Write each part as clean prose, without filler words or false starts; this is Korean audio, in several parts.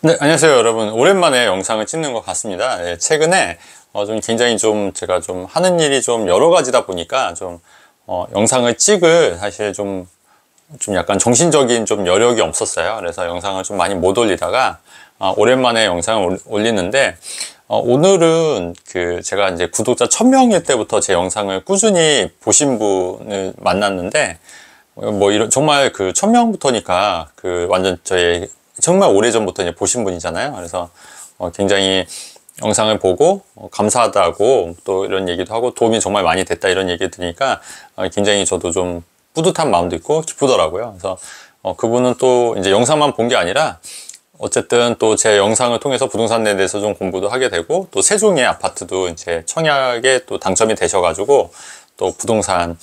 네, 안녕하세요 여러분. 오랜만에 영상을 찍는 것 같습니다. 네, 최근에 좀 굉장히 제가 하는 일이 여러 가지다 보니까 영상을 찍을 사실 약간 정신적인 여력이 없었어요. 그래서 영상을 많이 못 올리다가 오랜만에 영상을 올리는데, 오늘은 제가 이제 구독자 1000명일 때부터 제 영상을 꾸준히 보신 분을 만났는데, 정말 1000명부터니까 완전 저의 정말 오래전부터 이제 보신 분이잖아요. 그래서 굉장히 영상을 보고 감사하다고 또 이런 얘기도 하고 도움이 정말 많이 됐다 이런 얘기 들으니까 굉장히 저도 좀 뿌듯한 마음도 있고 기쁘더라고요. 그래서 그분은 또 이제 영상만 본 게 아니라 어쨌든 또 제 영상을 통해서 부동산에 대해서 좀 공부도 하게 되고, 또 세종의 아파트도 이제 청약에 또 당첨이 되셔가지고 또 부동산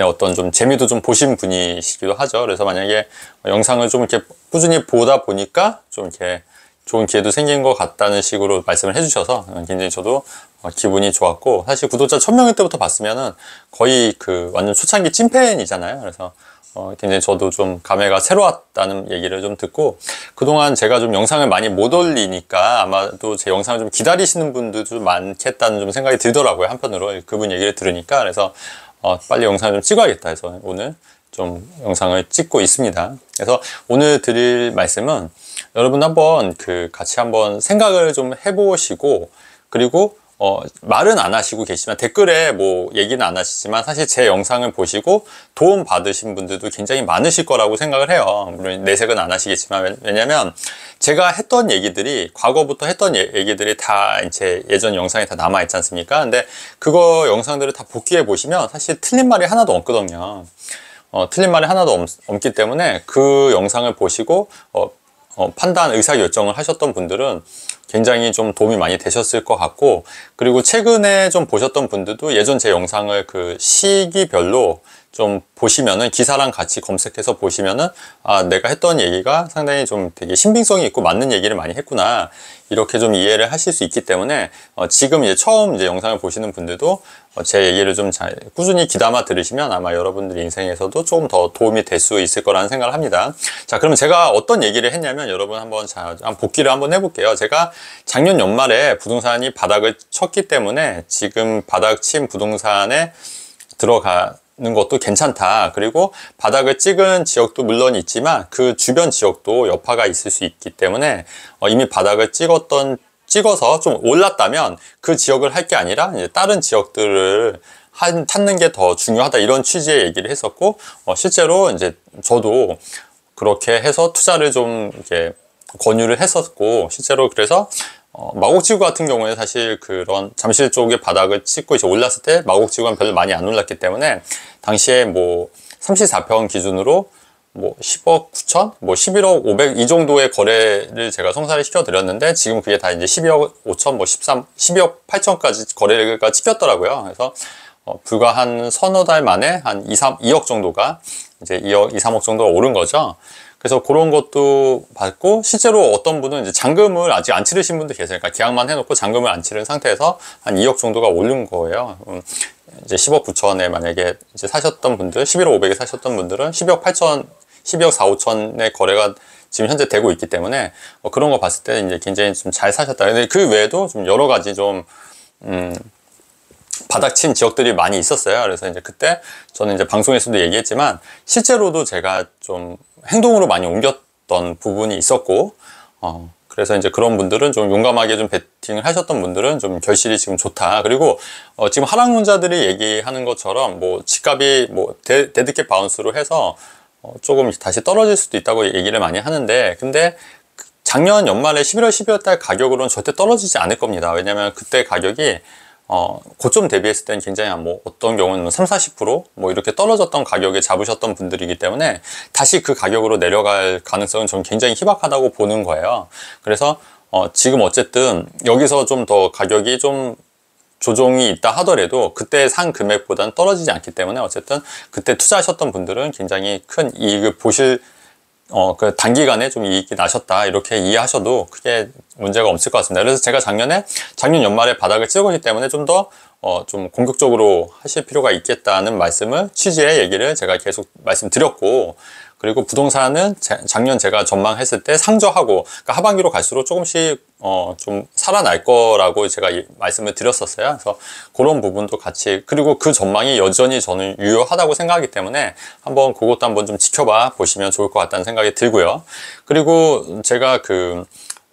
어떤 재미도 보신 분이시기도 하죠. 그래서 만약에 영상을 이렇게 꾸준히 보다 보니까 이렇게 좋은 기회도 생긴 것 같다는 식으로 말씀을 해주셔서 굉장히 저도 기분이 좋았고, 사실 구독자 1000명일 때부터 봤으면은 거의 완전 초창기 찐팬이잖아요. 그래서 굉장히 저도 감회가 새로웠다는 얘기를 듣고, 그동안 제가 영상을 많이 못 올리니까 아마도 제 영상을 기다리시는 분들도 많겠다는 생각이 들더라고요. 한편으로 그분 얘기를 들으니까. 그래서 빨리 영상을 찍어야겠다 해서 오늘 영상을 찍고 있습니다. 그래서 오늘 드릴 말씀은, 여러분 한번 같이 한번 생각을 해보시고, 그리고 말은 안 하시고 계시지만, 댓글에 얘기는 안 하시지만 사실 제 영상을 보시고 도움 받으신 분들도 굉장히 많으실 거라고 생각을 해요. 물론 내색은 안 하시겠지만, 왜냐면 제가 했던 얘기들이, 과거부터 했던 얘기들이 다 이제 예전 영상에 다 남아 있지 않습니까? 근데 그거 영상들을 다 복귀해 보시면 사실 틀린 말이 하나도 없거든요. 틀린 말이 하나도 없기 때문에 그 영상을 보시고 판단, 의사결정을 하셨던 분들은 굉장히 도움이 많이 되셨을 것 같고, 그리고 최근에 보셨던 분들도 예전 제 영상을 시기별로 보시면은, 기사랑 같이 검색해서 보시면은, 내가 했던 얘기가 상당히 되게 신빙성이 있고 맞는 얘기를 많이 했구나, 이렇게 이해를 하실 수 있기 때문에 지금 이제 처음 영상을 보시는 분들도 제 얘기를 잘 꾸준히 귀담아 들으시면 아마 여러분들 인생에서도 조금 더 도움이 될 수 있을 거라는 생각을 합니다. 자, 그러면 제가 어떤 얘기를 했냐면, 여러분 한번 복기를 한번 해볼게요. 제가 작년 연말에 부동산이 바닥을 쳤기 때문에 지금 바닥 친 부동산에 들어가는 것도 괜찮다. 그리고 바닥을 찍은 지역도 물론 있지만 그 주변 지역도 여파가 있을 수 있기 때문에 이미 바닥을 찍어서 올랐다면 그 지역을 할 게 아니라 이제 다른 지역들을 찾는 게 더 중요하다, 이런 취지의 얘기를 했었고, 실제로 이제 저도 그렇게 해서 투자를 이렇게 권유를 했었고, 실제로 그래서 마곡지구 같은 경우에 사실 그런 잠실 쪽의 바닥을 찍고 이제 올랐을 때 마곡지구는 별로 많이 안 올랐기 때문에, 당시에 34평 기준으로 10억 9천, 11억 500 이 정도의 거래를 제가 성사를 시켜드렸는데, 지금 그게 다 이제 12억 5천, 12억 8천까지 거래가 찍혔더라고요. 그래서 불과 한 서너 달 만에 한 2억 정도가 이제 2억, 2, 3억 정도가 오른 거죠. 그래서 그런 것도 받고, 실제로 어떤 분은 이제 잔금을 아직 안 치르신 분도 계세요. 그러니까 계약만 해놓고 잔금을 안 치른 상태에서 한 2억 정도가 오른 거예요. 이제 10억 9천에 만약에 이제 사셨던 분들, 11억 500에 사셨던 분들은 12억 8천, 12억 4, 5천의 거래가 지금 현재 되고 있기 때문에 그런 거 봤을 때 이제 굉장히 잘 사셨다. 근데 그 외에도 여러 가지 바닥친 지역들이 많이 있었어요. 그래서 이제 그때 저는 이제 방송에서도 얘기했지만, 실제로도 제가 행동으로 많이 옮겼던 부분이 있었고, 그래서 이제 그런 분들은 용감하게 베팅을 하셨던 분들은 결실이 지금 좋다. 그리고 지금 하락론자들이 얘기하는 것처럼 집값이 데드캣 바운스로 해서 조금 다시 떨어질 수도 있다고 얘기를 많이 하는데, 근데 작년 연말에 11월 12월 달 가격으로는 절대 떨어지지 않을 겁니다. 왜냐면 그때 가격이 고점 대비했을 때는 굉장히 어떤 경우는 30-40% 이렇게 떨어졌던 가격에 잡으셨던 분들이기 때문에 다시 그 가격으로 내려갈 가능성은 저는 굉장히 희박하다고 보는 거예요. 그래서 지금 어쨌든 여기서 더 가격이 조정이 있다 하더라도 그때 산 금액보다는 떨어지지 않기 때문에, 어쨌든 그때 투자하셨던 분들은 굉장히 큰 이익을 보실 그 단기간에 좀 이익이 나셨다 이렇게 이해하셔도 크게 문제가 없을 것 같습니다. 그래서 제가 작년 연말에 바닥을 찍었기 때문에 좀 더 좀 공격적으로 하실 필요가 있겠다는 취지의 얘기를 제가 계속 말씀드렸고, 그리고 부동산은 작년 제가 전망했을 때 상저하고, 그러니까 하반기로 갈수록 조금씩 좀 살아날 거라고 제가 말씀을 드렸었어요. 그래서 그런 부분도 같이, 그리고 그 전망이 여전히 저는 유효하다고 생각하기 때문에 한번 그것도 한번 좀 지켜봐 보시면 좋을 것 같다는 생각이 들고요. 그리고 제가 그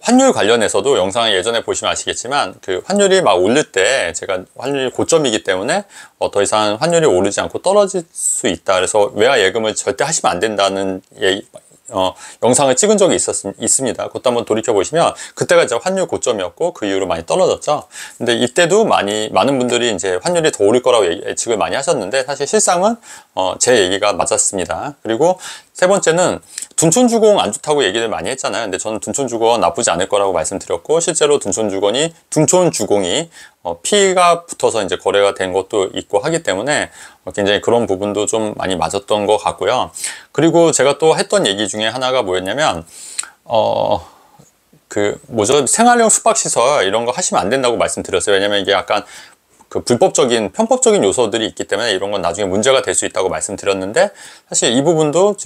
환율 관련해서도 영상을 예전에 보시면 아시겠지만, 그 환율이 막 오를 때 제가 환율이 고점이기 때문에 더 이상 환율이 오르지 않고 떨어질 수 있다, 그래서 외화 예금을 절대 하시면 안 된다는 영상을 찍은 적이 있습니다. 그것도 한번 돌이켜 보시면 그때가 이제 환율 고점이었고 그 이후로 많이 떨어졌죠. 근데 이때도 많은 분들이 이제 환율이 더 오를 거라고 예측을 많이 하셨는데, 사실 실상은 제 얘기가 맞았습니다. 그리고 세 번째는 둔촌주공 안 좋다고 얘기를 많이 했잖아요. 근데 저는 둔촌주공 나쁘지 않을 거라고 말씀드렸고, 실제로 둔촌주공이 피가 붙어서 이제 거래가 된 것도 있고 하기 때문에 굉장히 그런 부분도 좀 많이 맞았던 것 같고요. 그리고 제가 또 했던 얘기 중에 하나가 뭐였냐면, 생활용 숙박시설 이런 거 하시면 안 된다고 말씀드렸어요. 왜냐면 이게 약간 그 편법적인 요소들이 있기 때문에 이런 건 나중에 문제가 될 수 있다고 말씀드렸는데, 사실 이 부분도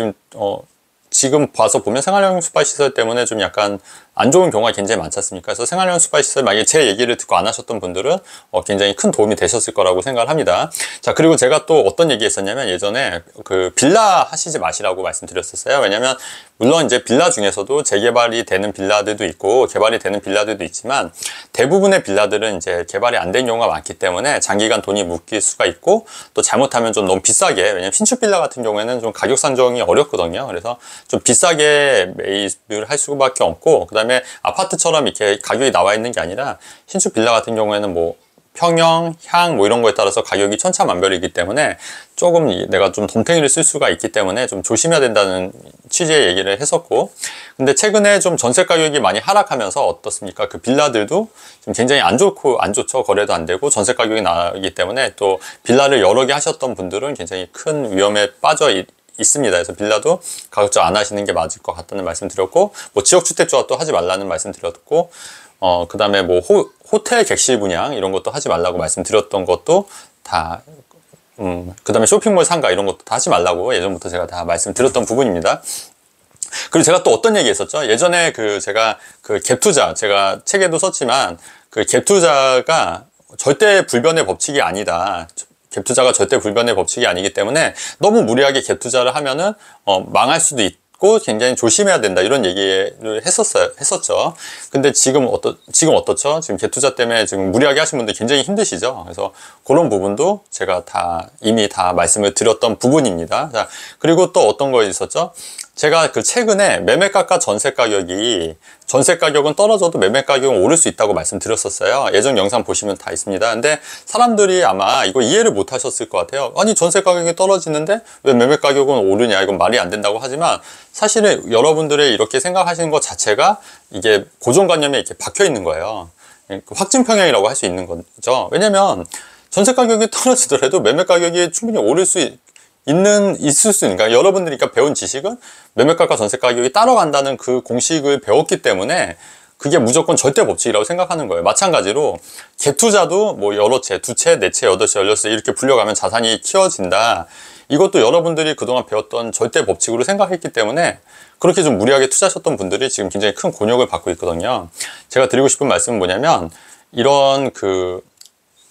지금 봐서 보면 생활용 숙박시설 때문에 좀 약간 안 좋은 경우가 굉장히 많지 않습니까? 그래서 생활용 숙박시설, 만약에 제 얘기를 듣고 안 하셨던 분들은 굉장히 큰 도움이 되셨을 거라고 생각을 합니다. 자, 그리고 제가 또 어떤 얘기 했었냐면, 예전에 그 빌라 하시지 마시라고 말씀드렸었어요. 왜냐면 물론 이제 빌라 중에서도 재개발이 되는 빌라들도 있고 개발이 되는 빌라들도 있지만, 대부분의 빌라들은 이제 개발이 안 된 경우가 많기 때문에 장기간 돈이 묶일 수가 있고, 또 잘못하면 좀 너무 비싸게, 왜냐면 신축 빌라 같은 경우에는 좀 가격 산정이 어렵거든요. 그래서 좀 비싸게 매입을 할 수밖에 없고, 그 다음에 아파트처럼 이렇게 가격이 나와 있는 게 아니라 신축 빌라 같은 경우에는 뭐 평형, 향 뭐 이런 거에 따라서 가격이 천차만별이기 때문에 조금 내가 좀 덤탱이를 쓸 수가 있기 때문에 좀 조심해야 된다는 취지의 얘기를 했었고, 근데 최근에 좀 전세 가격이 많이 하락하면서 어떻습니까? 그 빌라들도 좀 굉장히 안 좋죠. 거래도 안 되고 전세 가격이 나기 때문에, 또 빌라를 여러 개 하셨던 분들은 굉장히 큰 위험에 빠져 있습니다. 그래서 빌라도 가급적 안 하시는 게 맞을 것 같다는 말씀 드렸고, 뭐 지역주택 조합도 하지 말라는 말씀 드렸고, 그 다음에 뭐 호텔 객실 분양 이런 것도 하지 말라고 말씀드렸던 것도 다, 그 다음에 쇼핑몰 상가 이런 것도 다 하지 말라고 예전부터 제가 다 말씀드렸던 부분입니다. 그리고 제가 또 어떤 얘기 했었죠? 예전에 제가 그 갭투자, 제가 책에도 썼지만, 그 갭투자가 절대 불변의 법칙이 아니다. 갭투자가 절대 불변의 법칙이 아니기 때문에 너무 무리하게 갭투자를 하면은 망할 수도 있고 굉장히 조심해야 된다, 이런 얘기를 했었죠. 근데 지금 어떻죠? 지금 갭투자 때문에 지금 무리하게 하신 분들 굉장히 힘드시죠? 그래서 그런 부분도 제가 이미 다 말씀을 드렸던 부분입니다. 자, 그리고 또 어떤 거 있었죠? 제가 최근에 매매가가 전세 가격은 떨어져도 매매 가격은 오를 수 있다고 말씀드렸었어요. 예전 영상 보시면 다 있습니다. 근데 사람들이 아마 이거 이해를 못 하셨을 것 같아요. 아니, 전세 가격이 떨어지는데 왜 매매 가격은 오르냐, 이건 말이 안 된다고 하지만, 사실은 여러분들의 이렇게 생각하시는 것 자체가 이게 고정관념에 이렇게 박혀 있는 거예요. 확증 평형이라고 할 수 있는 거죠. 왜냐면 전세 가격이 떨어지더라도 매매 가격이 충분히 오를 수 있을 수 있는, 그러니까 여러분들이 배운 지식은 매매가가 전세 가격이 따라간다는 그 공식을 배웠기 때문에 그게 무조건 절대 법칙이라고 생각하는 거예요. 마찬가지로 갭투자도 뭐 여러 채, 두 채, 네 채, 여덟 채, 열여섯 채 이렇게 불려가면 자산이 키워진다. 이것도 여러분들이 그동안 배웠던 절대 법칙으로 생각했기 때문에 그렇게 좀 무리하게 투자하셨던 분들이 지금 굉장히 큰 곤욕을 받고 있거든요. 제가 드리고 싶은 말씀은 뭐냐면, 이런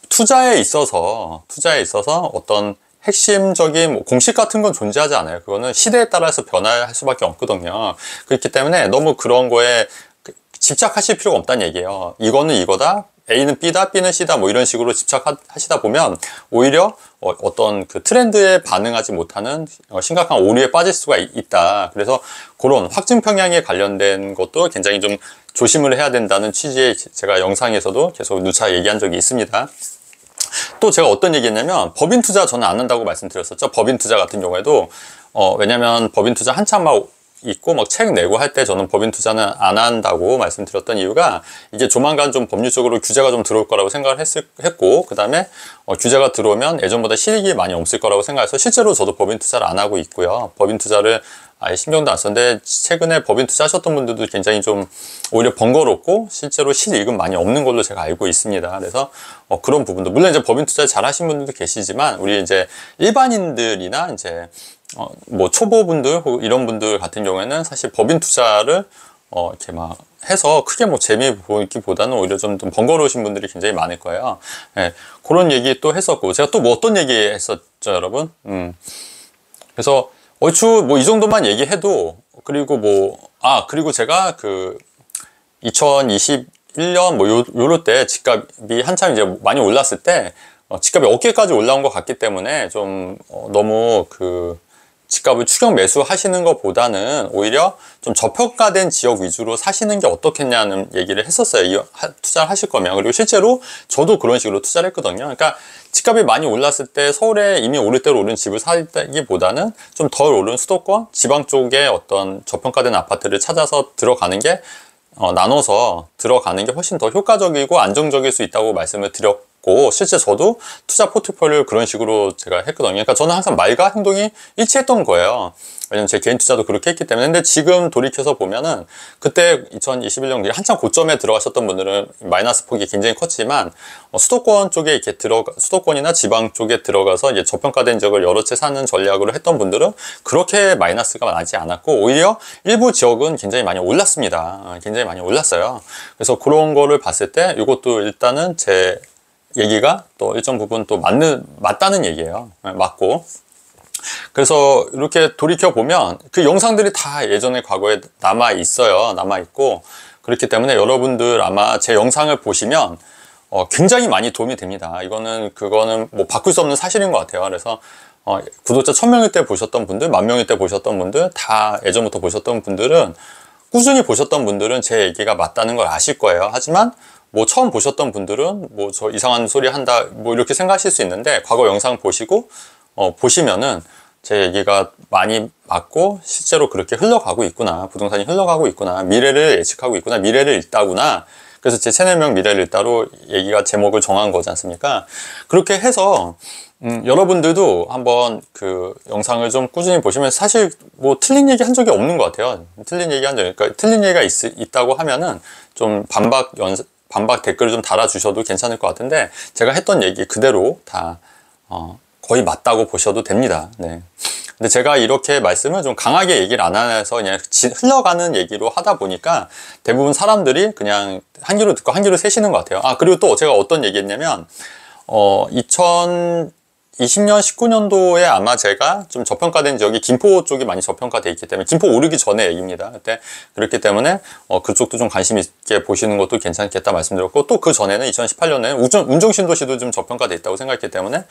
투자에 있어서 어떤 핵심적인 공식 같은 건 존재하지 않아요. 그거는 시대에 따라서 변화할 수밖에 없거든요. 그렇기 때문에 너무 그런 거에 집착하실 필요가 없다는 얘기예요. 이거는 이거다, A는 B다, B는 C다, 뭐 이런 식으로 집착하시다 보면 오히려 어떤 그 트렌드에 반응하지 못하는 심각한 오류에 빠질 수가 있다. 그래서 그런 확증 평양에 관련된 것도 굉장히 좀 조심을 해야 된다는 취지의 제가 영상에서도 계속 누차 얘기한 적이 있습니다. 또 제가 어떤 얘기 했냐면, 법인 투자 저는 안 한다고 말씀드렸었죠. 법인 투자 같은 경우에도 왜냐면 법인 투자 한참 막 있고 막 책 내고 할 때 저는 법인 투자는 안 한다고 말씀드렸던 이유가 이게 조만간 좀 법률적으로 규제가 좀 들어올 거라고 생각을 했고 그 다음에 규제가 들어오면 예전보다 실익이 많이 없을 거라고 생각해서 실제로 저도 법인 투자를 안 하고 있고요. 법인 투자를 아예 신경도 안 썼는데 최근에 법인 투자하셨던 분들도 굉장히 좀 오히려 번거롭고 실제로 실익은 많이 없는 걸로 제가 알고 있습니다. 그래서 그런 부분도 물론 이제 법인 투자 잘 하신 분들도 계시지만 우리 이제 일반인들이나 이제 뭐 초보분들 이런 분들 같은 경우에는 사실 법인 투자를 이렇게 막 해서 크게 뭐 재미 보기보다는 오히려 좀 번거로우신 분들이 굉장히 많을 거예요. 예, 그런 얘기 또 했었고 제가 또 뭐 어떤 얘기 했었죠, 여러분? 그래서 얼추 뭐 이 정도만 얘기해도 그리고 그리고 제가 그 2021년 뭐 요럴 때 집값이 한참 이제 많이 올랐을 때 집값이 어깨까지 올라온 것 같기 때문에 좀 너무 그 집값을 추격 매수하시는 것보다는 오히려 좀 저평가된 지역 위주로 사시는 게 어떻겠냐는 얘기를 했었어요. 투자를 하실 거면. 그리고 실제로 저도 그런 식으로 투자를 했거든요. 그러니까 집값이 많이 올랐을 때 서울에 이미 오를 대로 오른 집을 사기보다는 좀 덜 오른 수도권, 지방 쪽에 어떤 저평가된 아파트를 찾아서 들어가는 게 나눠서 들어가는 게 훨씬 더 효과적이고 안정적일 수 있다고 말씀을 드렸고 실제 저도 투자 포트폴리오를 그런 식으로 제가 했거든요. 그러니까 저는 항상 말과 행동이 일치했던 거예요. 왜냐면 제 개인 투자도 그렇게 했기 때문에. 근데 지금 돌이켜서 보면은 그때 2021년 한참 고점에 들어가셨던 분들은 마이너스 폭이 굉장히 컸지만 수도권 쪽에 이렇게 수도권이나 지방 쪽에 들어가서 이제 저평가된 지역을 여러 채 사는 전략으로 했던 분들은 그렇게 마이너스가 나지 않았고 오히려 일부 지역은 굉장히 많이 올랐습니다. 굉장히 많이 올랐어요. 그래서 그런 거를 봤을 때 이것도 일단은 제 얘기가 또 일정 부분 또 맞다는 얘기예요. 맞고. 그래서 이렇게 돌이켜보면 그 영상들이 다 예전에 과거에 남아있어요. 남아있고 그렇기 때문에 여러분들 아마 제 영상을 보시면 굉장히 많이 도움이 됩니다. 그거는 뭐 바꿀 수 없는 사실인 것 같아요. 그래서 구독자 1000명일 때 보셨던 분들, 10,000명일 때 보셨던 분들, 다 예전부터 보셨던 분들은 꾸준히 보셨던 분들은 제 얘기가 맞다는 걸 아실 거예요. 하지만 뭐 처음 보셨던 분들은 뭐 저 이상한 소리 한다 뭐 이렇게 생각하실 수 있는데 과거 영상 보시고 보시면은 제 얘기가 많이 맞고 실제로 그렇게 흘러가고 있구나, 부동산이 흘러가고 있구나, 미래를 예측하고 있구나, 미래를 읽다구나. 그래서 제 채널명 미래를 읽다로 얘기가 제목을 정한 거지 않습니까? 그렇게 해서 여러분들도 한번 그 영상을 좀 꾸준히 보시면 사실 뭐 틀린 얘기 한 적이 없는 것 같아요. 틀린 얘기 한 적, 그러니까 틀린 얘기가 있다고 하면은 좀 반박 댓글을 좀 달아주셔도 괜찮을 것 같은데 제가 했던 얘기 그대로 다 거의 맞다고 보셔도 됩니다. 네. 근데 제가 이렇게 말씀을 좀 강하게 얘기를 안 해서 그냥 흘러가는 얘기로 하다 보니까 대부분 사람들이 그냥 한 귀로 듣고 한 귀로 새시는 것 같아요. 그리고 또 제가 어떤 얘기 했냐면 2020년 19년도에 아마 제가 좀 저평가된 지역이 김포 쪽이 많이 저평가돼 있기 때문에 김포 오르기 전에 얘기입니다. 그때 그렇기 때문에 그쪽도 좀 관심 있게 보시는 것도 괜찮겠다 말씀드렸고 또 그 전에는 2018년에는 운정신도시도 좀 저평가돼 있다고 생각했기 때문에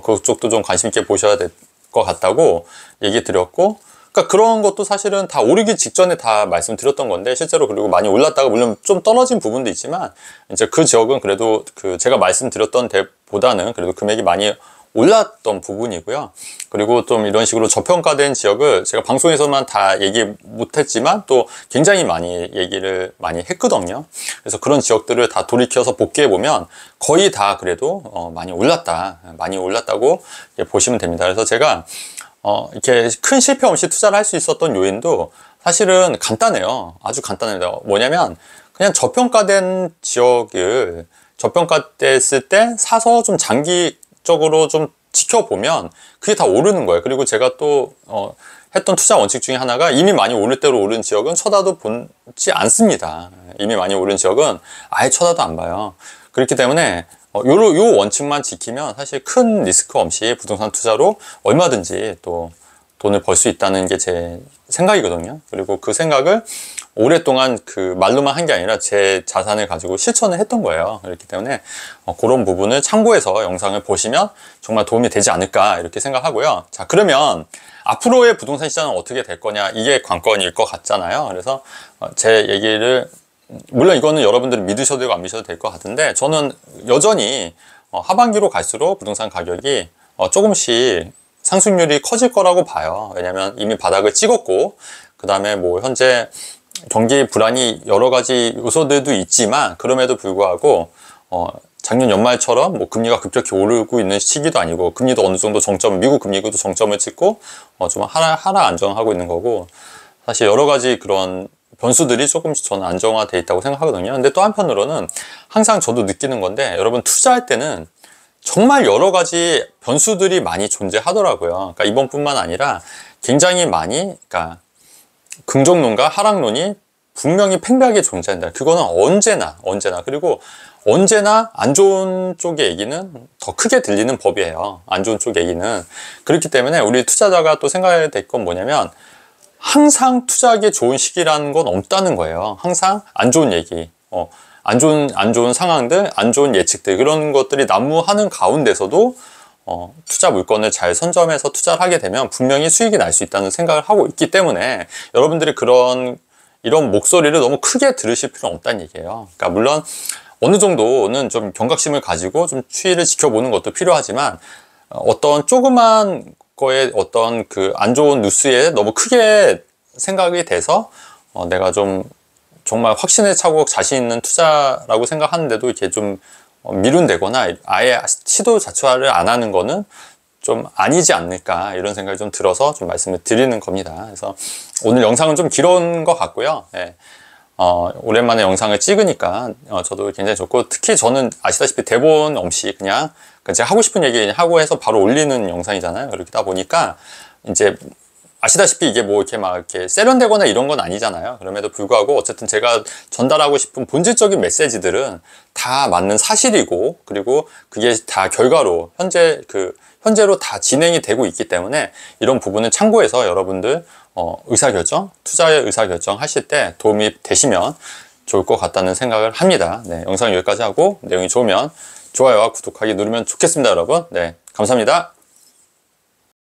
그쪽도 좀 관심 있게 보셔야 될 것 같다고 얘기 드렸고 그러니까 그런 것도 사실은 다 오르기 직전에 다 말씀드렸던 건데 실제로 그리고 많이 올랐다가 물론 좀 떨어진 부분도 있지만 이제 그 지역은 그래도 그 제가 말씀드렸던 데보다는 그래도 금액이 많이 올랐던 부분이고요. 그리고 좀 이런 식으로 저평가된 지역을 제가 방송에서만 다 얘기 못했지만 또 굉장히 많이 얘기를 많이 했거든요. 그래서 그런 지역들을 다 돌이켜서 복귀해보면 거의 다 그래도 많이 올랐다고 보시면 됩니다. 그래서 제가 이렇게 큰 실패 없이 투자를 할 수 있었던 요인도 사실은 간단해요. 아주 간단합니다. 뭐냐면 그냥 저평가된 지역을 저평가됐을 때 사서 좀 장기적으로 좀 지켜보면 그게 다 오르는 거예요. 그리고 제가 또 했던 투자 원칙 중에 하나가 이미 많이 오를 대로 오른 지역은 쳐다도 보지 않습니다. 이미 많이 오른 지역은 아예 쳐다도 안 봐요. 그렇기 때문에 요 원칙만 지키면 사실 큰 리스크 없이 부동산 투자로 얼마든지 또 돈을 벌 수 있다는 게 제 생각이거든요. 그리고 그 생각을 오랫동안 그 말로만 한 게 아니라 제 자산을 가지고 실천을 했던 거예요. 그렇기 때문에 그런 부분을 참고해서 영상을 보시면 정말 도움이 되지 않을까 이렇게 생각하고요. 자, 그러면 앞으로의 부동산 시장은 어떻게 될 거냐, 이게 관건일 것 같잖아요. 그래서 제 얘기를 물론 이거는 여러분들이 믿으셔도 되고 안 믿으셔도 될 것 같은데 저는 여전히 하반기로 갈수록 부동산 가격이 조금씩 상승률이 커질 거라고 봐요. 왜냐면 이미 바닥을 찍었고 그 다음에 뭐 현재 경기 불안이 여러 가지 요소들도 있지만 그럼에도 불구하고 작년 연말처럼 뭐 금리가 급격히 오르고 있는 시기도 아니고 금리도 어느 정도 정점, 미국 금리도 정점을 찍고 좀 하락 안정하고 있는 거고 사실 여러 가지 그런 변수들이 조금씩 저는 안정화돼 있다고 생각하거든요. 근데 또 한편으로는 항상 저도 느끼는 건데 여러분 투자할 때는 정말 여러 가지 변수들이 많이 존재하더라고요. 그러니까 이번뿐만 아니라 굉장히 많이 그러니까 긍정론과 하락론이 분명히 팽배하게 존재한다. 그거는 언제나 그리고 언제나 안 좋은 쪽의 얘기는 더 크게 들리는 법이에요. 안 좋은 쪽 얘기는. 그렇기 때문에 우리 투자자가 또 생각해야 될 건 뭐냐면 항상 투자하기 좋은 시기라는 건 없다는 거예요. 항상 안 좋은 얘기, 안 좋은 상황들, 안 좋은 예측들 그런 것들이 난무하는 가운데서도 투자 물건을 잘 선점해서 투자를 하게 되면 분명히 수익이 날 수 있다는 생각을 하고 있기 때문에 여러분들이 이런 목소리를 너무 크게 들으실 필요는 없다는 얘기예요. 그러니까 물론 어느 정도는 좀 경각심을 가지고 좀 추이를 지켜보는 것도 필요하지만 어떤 조그만 거에 어떤 그 안 좋은 뉴스에 너무 크게 생각이 돼서 내가 좀 정말 확신에 차고 자신 있는 투자라고 생각하는데도 이렇게 좀 미룬되거나 아예 시도 자체를 안 하는 거는 좀 아니지 않을까 이런 생각이 좀 들어서 좀 말씀을 드리는 겁니다. 그래서 오늘 영상은 좀 길은 것 같고요. 네. 오랜만에 영상을 찍으니까 저도 굉장히 좋고 특히 저는 아시다시피 대본 없이 그냥 제가 하고 싶은 얘기 하고 해서 바로 올리는 영상이잖아요. 그렇다 보니까 이제 아시다시피 이게 뭐 이렇게 막 이렇게 세련되거나 이런 건 아니잖아요. 그럼에도 불구하고 어쨌든 제가 전달하고 싶은 본질적인 메시지들은 다 맞는 사실이고 그리고 그게 다 결과로 현재로 다 진행이 되고 있기 때문에 이런 부분을 참고해서 여러분들 투자의 의사결정 하실 때 도움이 되시면 좋을 것 같다는 생각을 합니다. 네, 영상 여기까지 하고 내용이 좋으면 좋아요와 구독하기 누르면 좋겠습니다, 여러분. 네, 감사합니다.